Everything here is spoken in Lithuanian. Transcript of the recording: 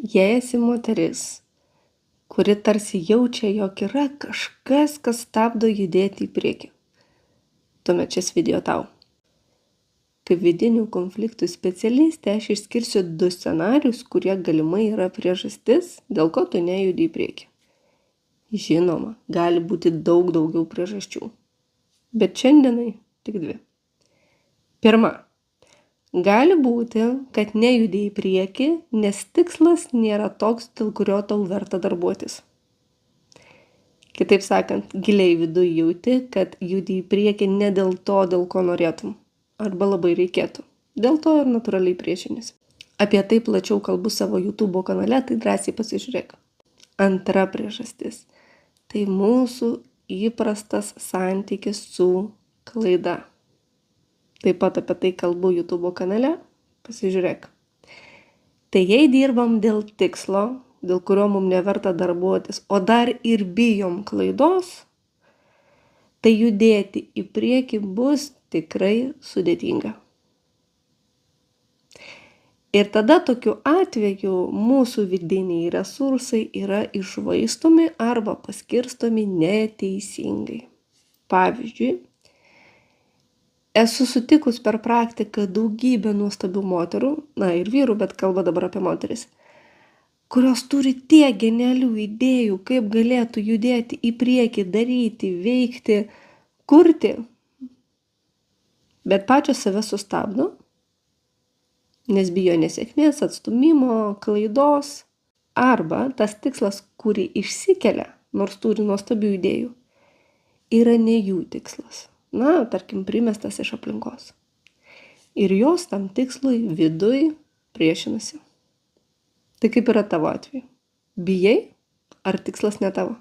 Jei esi moteris, kuri tarsi jaučia, jog yra kažkas, kas stabdo judėti į priekį, tuomet šis video tau. Kaip vidinių konfliktų specialistė aš išskirsiu 2 scenarius, kurie galimai yra priežastis, dėl ko tu nejudi į priekį. Žinoma, gali būti daug daugiau priežasčių, bet šiandienai tik 2. Pirma, gali būti, kad nejudi į priekį, nes tikslas nėra toks, dėl kurio tau verta darbuotis. Kitaip sakant, giliai viduj jauti, kad judi į priekį ne dėl to, dėl ko norėtum, arba labai reikėtų. Dėl to ir natūraliai priešinis. Apie tai plačiau kalbu savo YouTube kanale, tai drąsiai pasižiūrėk. Antra priežastis. Tai mūsų įprastas santykis su klaida. Taip pat apie tai kalbu YouTube kanale, pasižiūrėk. Tai jei dirbam dėl tikslo, dėl kurio mums neverta darbuotis, o dar ir bijom klaidos, tai judėti į priekį bus tikrai sudėtinga. Ir tada tokiu atveju mūsų vidiniai resursai yra iššvaistomi arba paskirstomi neteisingai. Pavyzdžiui, esu sutikus per praktiką daugybę nuostabių moterų, ir vyrų, bet kalba dabar apie moteris, kurios turi tiek genialių idėjų, kaip galėtų judėti į priekį, daryti, veikti, kurti, bet pačios save sustabdo, nes bijo nesėkmės, atstūmimo, klaidos, arba tas tikslas, kurį išsikelia, nors turi nuostabių idėjų, yra ne jų tikslas. Tarkim, primestas iš aplinkos. Ir jos tam tikslui viduj priešinasi. Tai kaip yra tavo atveju? Bijai, ar tikslas ne tavo?